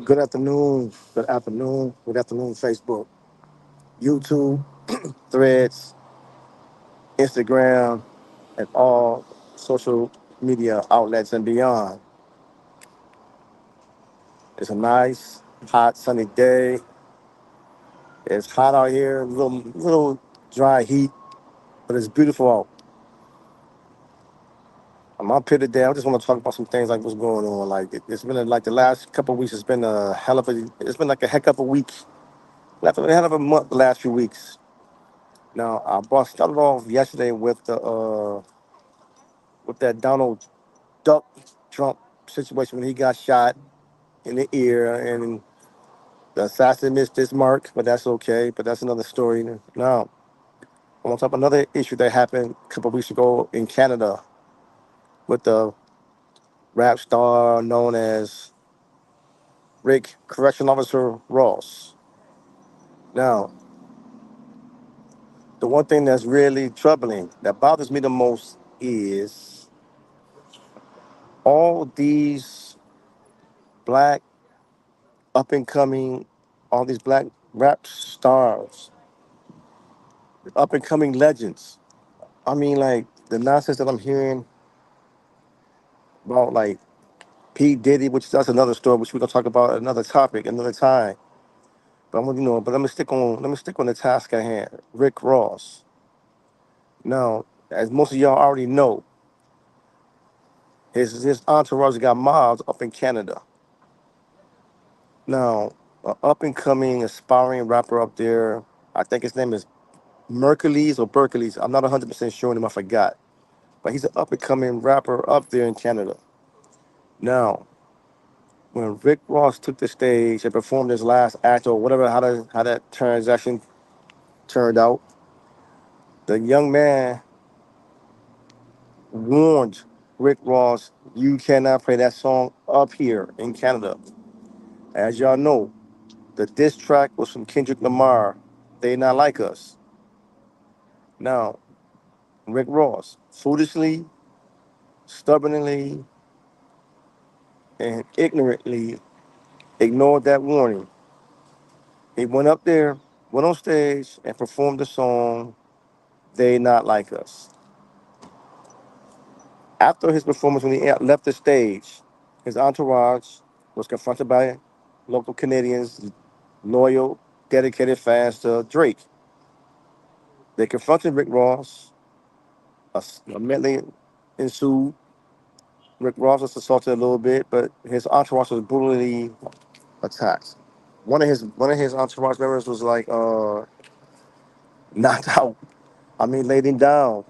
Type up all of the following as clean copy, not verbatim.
Good afternoon. Good afternoon. Good afternoon, Facebook, YouTube, Threads, Instagram, and all social media outlets and beyond. It's a nice, hot, sunny day. It's hot out here, little dry heat, but it's beautiful out. I'm up here today. I just want to talk about some things like what's going on. Like it's been like the last couple of weeks. It's been a hell of a. It's been like a heck of a week. Like a hell of a month. The last few weeks. Now, I started off yesterday with that Donald Duck Trump situation when he got shot in the ear and the assassin missed his mark, but that's okay. But that's another story. Now, I want to talk about another issue that happened a couple of weeks ago in Canada with the rap star known as Rick Correction Officer Ross. Now, the one thing that's really troubling, that bothers me the most, is all these black up and coming, all these black rap stars, up and coming legends. I mean, like the nonsense that I'm hearing about, like P Diddy, which that's another story, which we're gonna talk about another topic, another time. But I'm gonna, but let me stick on the task at hand. Rick Ross. Now, as most of y'all already know, his entourage got mobs up in Canada. Now, an up and coming aspiring rapper up there. I think his name is Mercules or Berkeley's. I'm not 100% sure him. I forgot. But he's an up and coming rapper up there in Canada. Now, when Rick Ross took the stage and performed his last act or whatever, how that transaction turned out, the young man warned Rick Ross, "You cannot play that song up here in Canada." As y'all know, the diss track was from Kendrick Lamar. They not like us. Now, Rick Ross foolishly, stubbornly, and ignorantly ignored that warning. He went up there, went on stage, and performed the song "They Not Like Us." After his performance, when he left the stage, his entourage was confronted by local Canadians, loyal, dedicated fans to Drake. They confronted Rick Ross. A medley ensued. Rick Ross was assaulted a little bit, but his entourage was brutally attacked. One of his entourage members was like knocked out. I mean, laid him down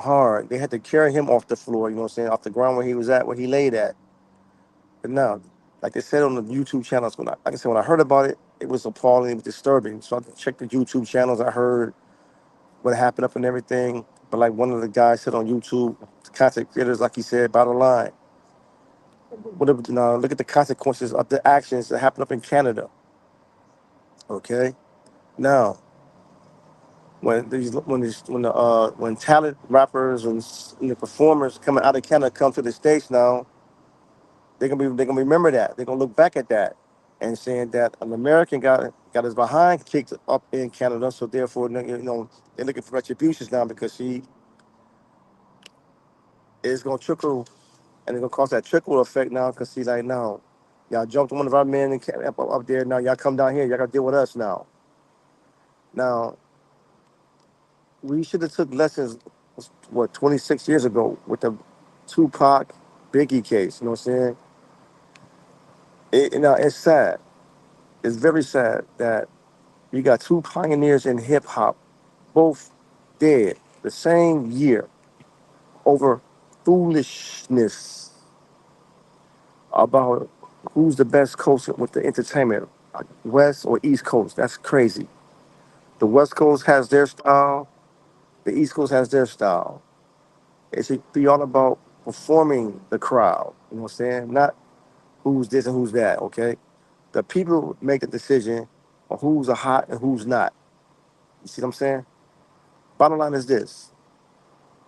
hard. They had to carry him off the floor, you know what I'm saying, off the ground where he was at, where he laid at. But now, like they said on the YouTube channels, like I said, when I heard about it, it was appalling, it was disturbing. So I checked the YouTube channels. I heard what happened up and everything. But like one of the guys said on YouTube, the content creators, like he said, bottom line, whatever. Now look at the consequences of the actions that happened up in Canada. Okay, now when talent rappers and the performers coming out of Canada come to the states now, they're gonna remember that. They're gonna look back at that and saying that an American got his behind kicked up in Canada, so therefore they're looking for retributions now because he is gonna trickle and it's gonna cause that trickle effect now because he's like now. Y'all jumped one of our men up there. Now y'all come down here. Y'all gotta deal with us now. Now we should have took lessons, what, 26 years ago with the Tupac Biggie case. You know what I'm saying? It's sad. It's very sad that you got two pioneers in hip hop, both dead the same year over foolishness about who's the best coast with the entertainment, West or East Coast. That's crazy. The West Coast has their style. The East Coast has their style. It should be all about performing the crowd. You know what I'm saying? Not who's this and who's that. Okay, the people make the decision on who's a hot and who's not. You see what I'm saying? Bottom line is this: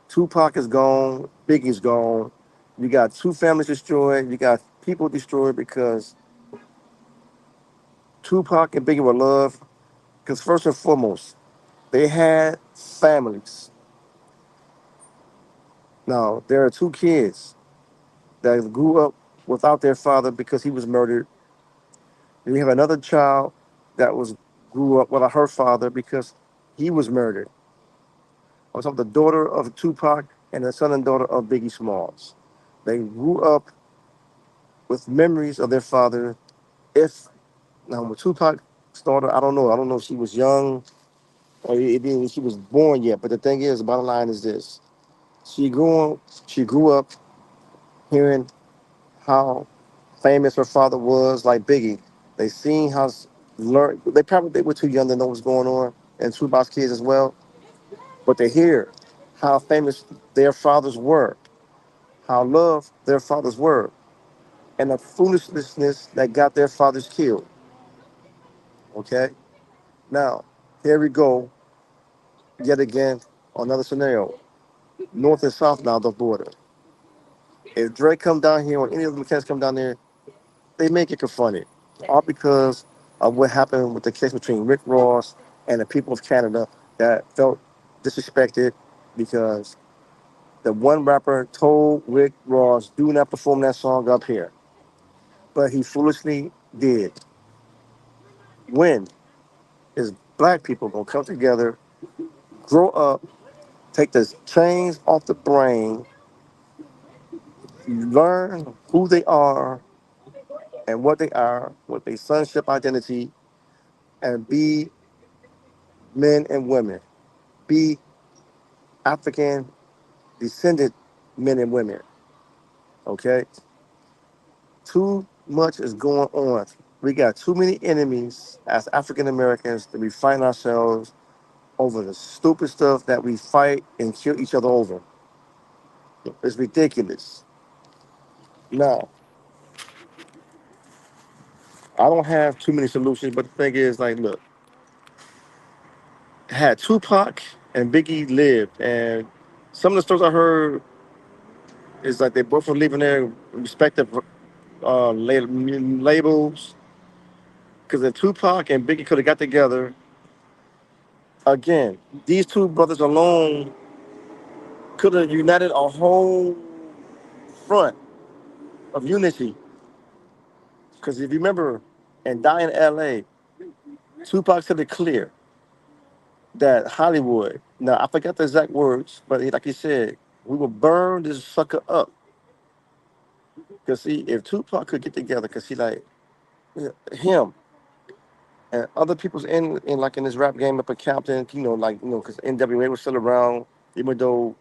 Tupac is gone, Biggie's gone. You got two families destroyed. You got people destroyed because Tupac and Biggie were loved because first and foremost, they had families. Now there are two kids that grew up without their father because he was murdered. And we have another child that was grew up without her father because he was murdered. I'm talking the daughter of Tupac and the son and daughter of Biggie Smalls. They grew up with memories of their father. If now with Tupac's daughter, I don't know. I don't know if she was young or if she was born yet. But the thing is, the bottom line is this: she grew up hearing how famous her father was, like Biggie. They seen how learn. They were too young to know what's going on, and Tupac's kids as well. But they hear how famous their fathers were, how loved their fathers were, and the foolishness that got their fathers killed. Okay, now here we go yet again another scenario. North and South now the border. If Drake come down here or any of the mechanics come down there, they may get confronted. All because of what happened with the case between Rick Ross and the people of Canada that felt disrespected because the one rapper told Rick Ross, do not perform that song up here. But he foolishly did. When is black people gonna come together, grow up, take the chains off the brain, learn who they are and what they are, what their sonship identity, and be men and women, be African descended men and women. Okay, too much is going on. We got too many enemies as African Americans to be fighting ourselves over the stupid stuff that we fight and kill each other over. It's ridiculous. Now, I don't have too many solutions, but the thing is, like, look, had Tupac and Biggie lived, and some of the stories I heard is like they both were leaving their respective labels. Because if Tupac and Biggie could have got together again, these two brothers alone could have united a whole front of unity. Because if you remember, and Die in L.A., Tupac said it clear that Hollywood. Now I forgot the exact words, but like he said, we will burn this sucker up. Because see, if Tupac could get together, because he like him and other people's in like in this rap game up in Compton, because NWA was still around, even though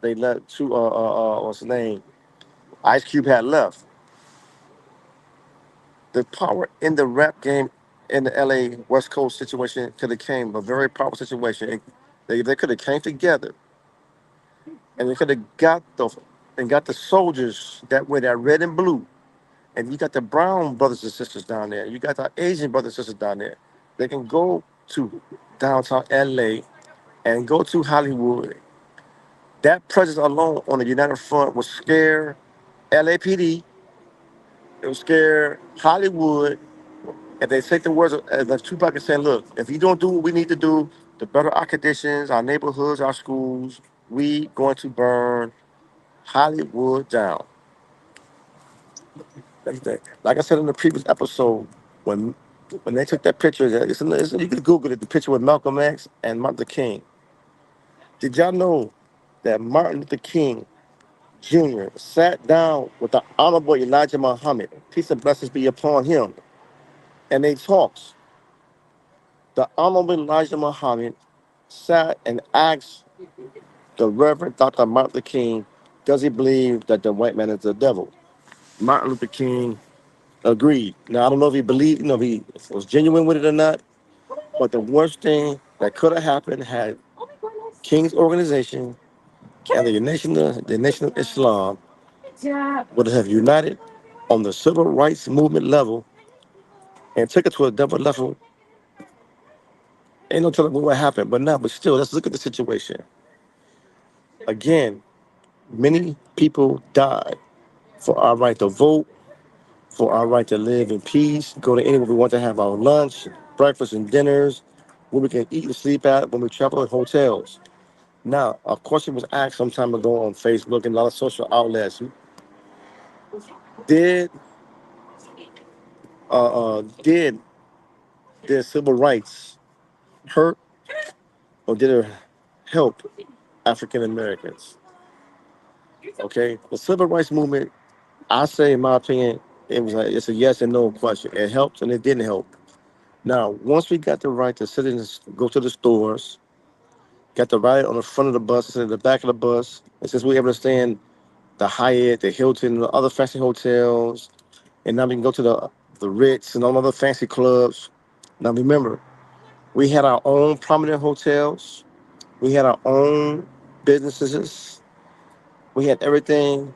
they let what's his name, Ice Cube had left. The power in the rap game in the LA West Coast situation could have came a very powerful situation. They could have came together and they could have got the soldiers that wear that red and blue. And you got the brown brothers and sisters down there. You got the Asian brothers and sisters down there. They can go to downtown LA and go to Hollywood. That presence alone on the United Front would scare LAPD. It would scare Hollywood. And they take the words of Tupac and saying, look, if you don't do what we need to do to better our conditions, our neighborhoods, our schools, we going to burn Hollywood down. That's that. Like I said in the previous episode, when when they took that picture, you can Google it, the picture with Malcolm X and Martin Luther King. Did y'all know that Martin Luther King Jr. sat down with the Honorable Elijah Muhammad, peace and blessings be upon him, and they talked. The Honorable Elijah Muhammad sat and asked the Reverend Dr. Martin Luther King, does he believe that the white man is the devil? Martin Luther King agreed. Now, I don't know if he believed, if he was genuine with it or not, but the worst thing that could have happened had King's organization and the Nation of Islam would have united on the civil rights movement level and took it to a double level. Ain't no telling what would happen, but now, but still, let's look at the situation. Again, many people died for our right to vote, for our right to live in peace, go to anywhere we want to have our lunch, breakfast, and dinners, where we can eat and sleep at when we travel in hotels. Now, a question was asked some time ago on Facebook and a lot of social outlets: Did did their civil rights hurt or did it help African Americans? Okay, the civil rights movement, I say, in my opinion, it's a yes and no question. It helped and it didn't help. Now, once we got the right to sit in, go to the stores, got the right on the front of the bus instead of the back of the bus, and since we were able to stay in the Hyatt, the Hilton, the other fancy hotels, and now we can go to the Ritz and all other fancy clubs. Now remember, we had our own prominent hotels, we had our own businesses, we had everything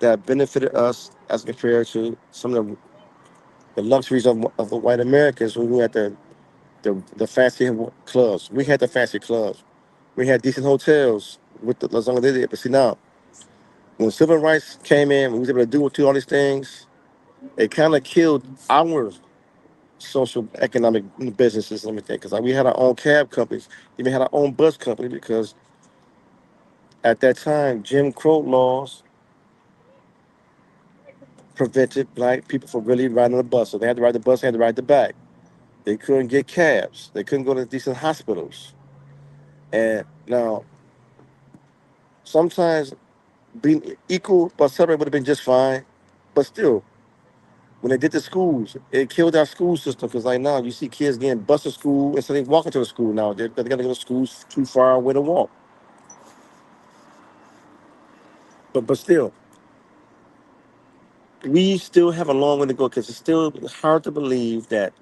that benefited us as compared to some of the luxuries of the white Americans when we had the fancy clubs. We had the fancy clubs. We had decent hotels with the as long as they did. But see now, when civil rights came in, we was able to do all these things. It kind of killed our social economic businesses and everything. Because like, we had our own cab companies, even had our own bus company. Because at that time, Jim Crow laws prevented black people from really riding the bus. So they had to ride the bus, they had to ride the back. They couldn't get cabs. They couldn't go to decent hospitals. And now, sometimes being equal but separate would have been just fine. But still, when they did the schools, it killed our school system. Because like now, you see kids getting bused to school instead of walking to the school now. They're going to go to schools too far away to walk. But still, we still have a long way to go because it's still hard to believe that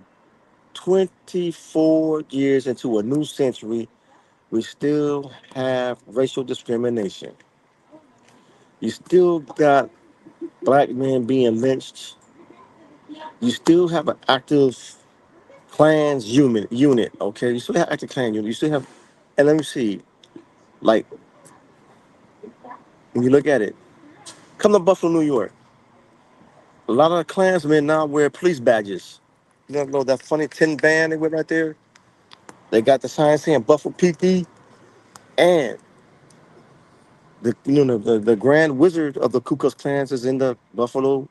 24 years into a new century, we still have racial discrimination. You still got black men being lynched. You still have an active clans unit, okay? You still have active clan unit. You still have, and let me see, like when you look at it, come to Buffalo, New York. A lot of the Klansmen now wear police badges. You know that funny tin band they wear right there? They got the sign saying Buffalo PD, and the Grand Wizard of the Ku Klux Klans is in the Buffalo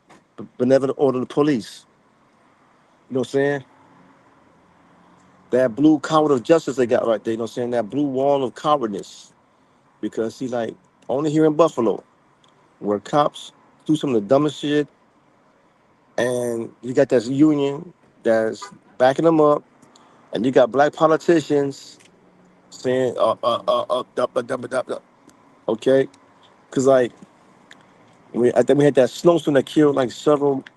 Benevolent Order of the Police. You know what I'm saying? That blue coward of justice they got right there. You know what I'm saying? That blue wall of cowardness. Because see, like only here in Buffalo, where cops do some of the dumbest shit, and you got this union that's backing them up, and you got black politicians saying, okay, because like I think we had that snowstorm that killed like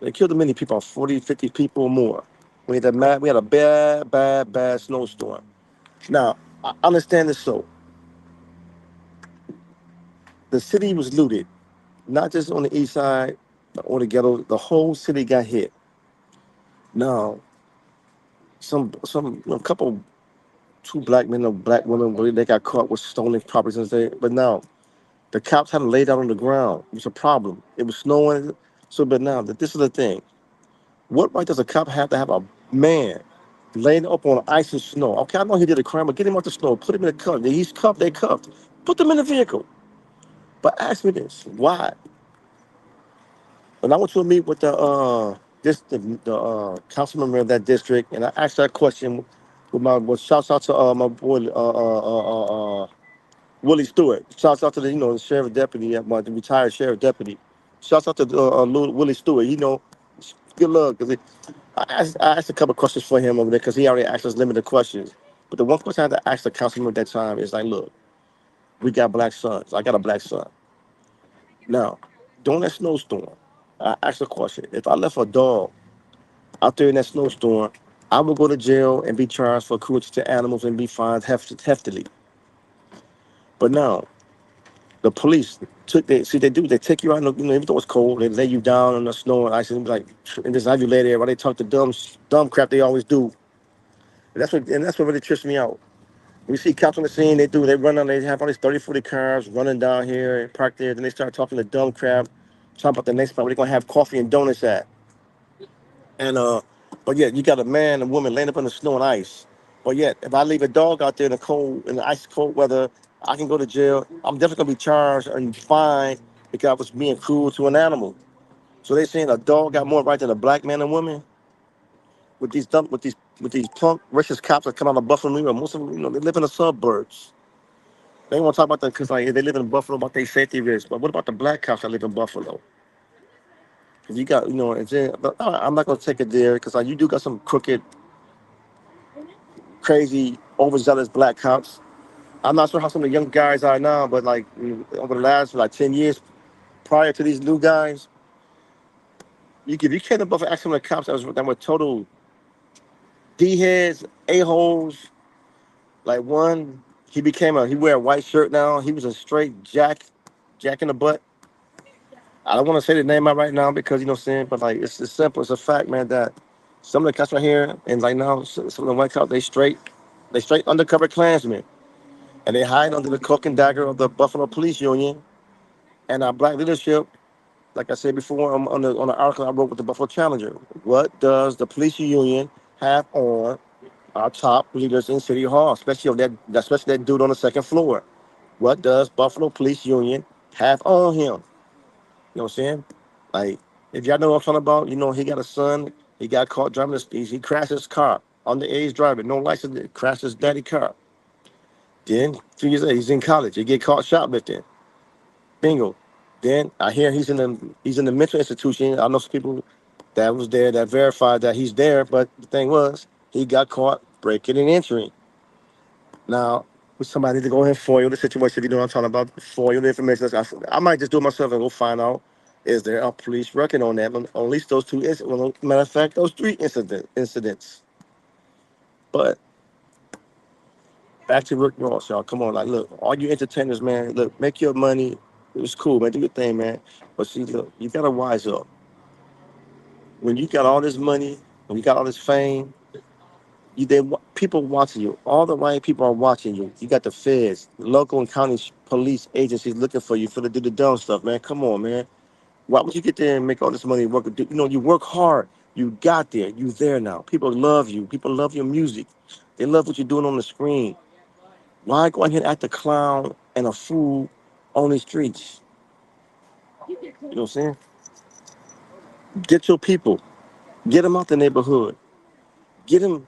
they killed many people, 40, 50 people or more. We had a bad, bad, bad snowstorm. Now, I understand this so the city was looted, not just on the east side or the ghetto. The whole city got hit. Now, a couple, two black men or black women, they got caught with stolen properties and things. But now the cops had to lay down on the ground. It was a problem. It was snowing. So, but now that this is the thing, what right does a cop have to have a man laying up on ice and snow? Okay, I know he did a crime, but get him out the snow, put him in a cuff. He's cuffed, they cuffed. Put them in the vehicle. But ask me this, why? When I went to a meet with the council member of that district, and I asked that question with shouts out to my boy Willie Stewart. Shouts out to the sheriff deputy, the retired sheriff deputy. Shouts out to Willie Stewart. Good luck because I asked a couple questions for him over there because he already asked us limited questions. But the one question I had to ask the councilman at that time is like, look, we got black sons. I got a black son. Now, during that snowstorm, I asked a question. If I left a dog out there in that snowstorm, I would go to jail and be charged for cruelty to animals and be fined heftily. But now, the police they take you out, even though it's cold, they lay you down in the snow and ice and be like, and just have you lay there while they talk the dumb crap they always do. And that's what really trips me out. We see cops on the scene, they run down, they have all these 30, 40 cars running down here and parked there, then they start talking the dumb crap, talking about the next spot where they're gonna have coffee and donuts at. And but yeah, you got a man and woman laying up in the snow and ice. But yet, if I leave a dog out there in the cold, in the ice cold weather, I can go to jail. I'm definitely gonna be charged and fined because I was being cruel to an animal. So they saying a dog got more right than a black man and woman with these dump with these punk racist cops that come out of Buffalo, New York. Most of them, they live in the suburbs. They want to talk about that because like they live in Buffalo about their safety risks. But what about the black cops that live in Buffalo? If you got, and then, but I'm not gonna take it there because like you do got some crooked, crazy, overzealous black cops. I'm not sure how some of the young guys are now, but like over the last like 10 years prior to these new guys, if you came to Buffalo, ask some of the cops that were total d heads, a holes. Like one, he wear a white shirt now. He was a straight jack in the butt. I don't want to say the name out right now because you know what I'm saying, but like it's simple. It's a fact, man, that some of the cops right here and like now some of the white cops they straight undercover Klansmen and they hide under the cloak and dagger of the Buffalo Police Union and our black leadership. Like I said before, on the article I wrote with the Buffalo Challenger, what does the police union have on our top leaders in City Hall, especially that dude on the second floor? What does Buffalo Police Union have on him? You know what I'm saying? Like, if y'all know what I'm talking about, he got a son. He got caught driving He crashed his car. Underage driving, no license, crashed his daddy car. Then 2 years later, he's in college. He get caught shoplifting. Bingo. Then I hear he's in the mental institution. I know some people that was there that verified that he's there, but the thing was, he got caught breaking and entering. Now, with somebody to go ahead and foil the situation, if you know what I'm talking about, foil the information. I might just do it myself and go find out, is there a police record on that, on at least those two incidents. Well, matter of fact, those three incidents. But back to Rick Ross, y'all. Come on, like, look, all you entertainers, man, look, make your money. It was cool, man. Do your thing, man. But see, look, you gotta wise up. When you got all this money, when you got all this fame, people watching you. All the right people are watching you. You got the feds, local and county police agencies looking for you for to do the dumb stuff, man. Come on, man. Why would you get there and make all this money and work? You work hard. You got there. You there now. People love you. People love your music. They love what you're doing on the screen. Why go out here and act a clown and a fool on the streets? You know what I'm saying? Get your people. Get them out the neighborhood. Get them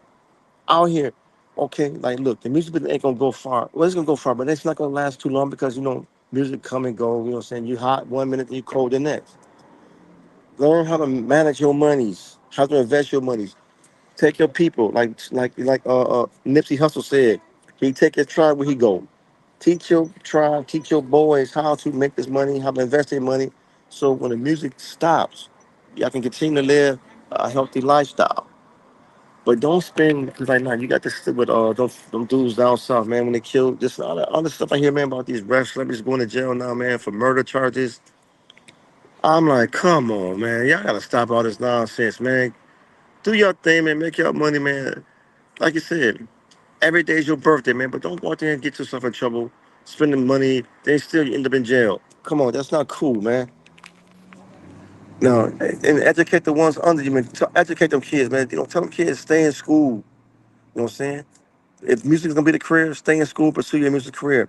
out here. Okay, like look, the music business ain't gonna go far. Well, it's gonna go far, but it's not gonna last too long because music come and go. You know what I'm saying? You hot 1 minute, you cold the next. Learn how to manage your monies, how to invest your monies. Take your people, like Nipsey Hussle said. He take his tribe where he go. Teach your tribe, teach your boys how to make this money, how to invest their money. So when the music stops, y'all can continue to live a healthy lifestyle. But don't spend because like now you got this with those them dudes down south, man. When they killed this all the stuff I hear, man, about these rap celebrities going to jail now, man, for murder charges. I'm like, come on, man, y'all gotta stop all this nonsense, man. Do your thing, man. Make your money, man. Like you said, every day's your birthday, man. But don't go out there and get yourself in trouble, spending money. Then still you end up in jail. Come on, that's not cool, man. No, and educate the ones under you, man. Educate them kids, man. Tell them kids stay in school. You know what I'm saying? If music is gonna be the career, stay in school, pursue your music career.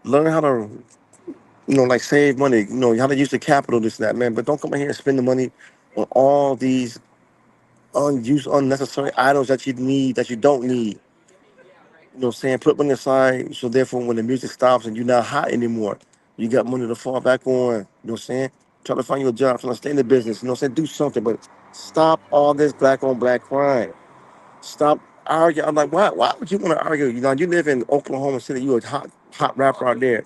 Learn how to, like save money. How to use the capital, this and that, man. But don't come in here and spend the money on all these unused, unnecessary items that you need, that you don't need. You know what I'm saying? Put money aside so therefore when the music stops and you're not hot anymore, you got money to fall back on. You know what I'm saying? Try to find you a job, trying to stay in the business. You know what I'm saying? Do something, but stop all this black on black crime. Stop arguing. I'm like, why would you want to argue? You live in Oklahoma City, you a hot rapper out there.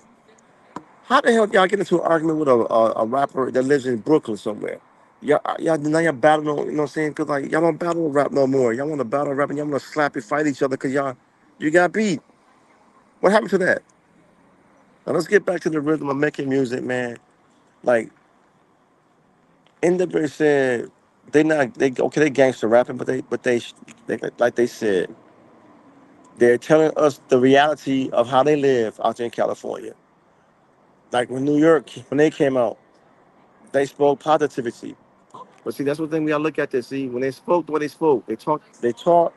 How the hell y'all get into an argument with a rapper that lives in Brooklyn somewhere? Y'all now y'all battling, you know what I'm saying? Because like y'all don't battle rap no more. Y'all want to battle rap and y'all want to slap and fight each other because you got beat. What happened to that? Now let's get back to the rhythm of making music, man. Like NWA said, they gangster rapping, they like they said they're telling us the reality of how they live out there in California. Like when New York when they came out, they spoke positivity. But see, that's one thing we gotta look at this. See, when they spoke, the way they spoke, they taught,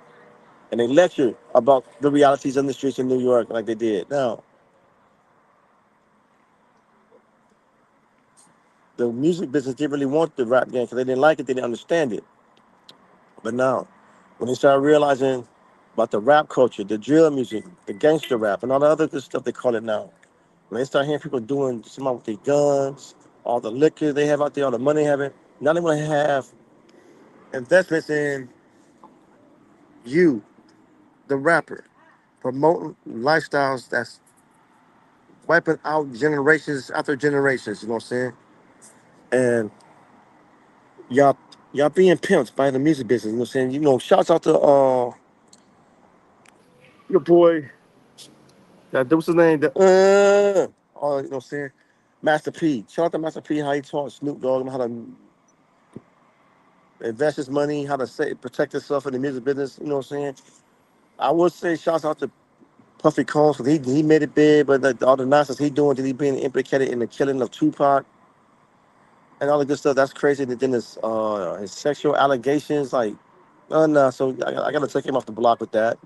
and they lectured about the realities on the streets in New York, like they did. Now, the music business didn't really want the rap game because they didn't like it, they didn't understand it. But now, when they started realizing about the rap culture, the drill music, the gangster rap, and all the other good stuff they call it now, when they start hearing people doing some with their guns, all the liquor they have out there, all the money they have, now they want to have investments in you, the rapper, promoting lifestyles that's wiping out generations after generations. You know what I'm saying? And y'all, y'all being pimped by the music business. You know what I'm saying? You know, shouts out to your boy. That what's his name? You know what I'm saying? Master P. Shout out to Master P. How he taught Snoop Dogg how to invest his money, how to protect himself in the music business. You know what I'm saying? I would say shouts out to Puffy Combs because he made it big, but all the nonsense he doing, did he being implicated in the killing of Tupac and all the good stuff. That's crazy. And then his sexual allegations, like, no. So I gotta take him off the block with that.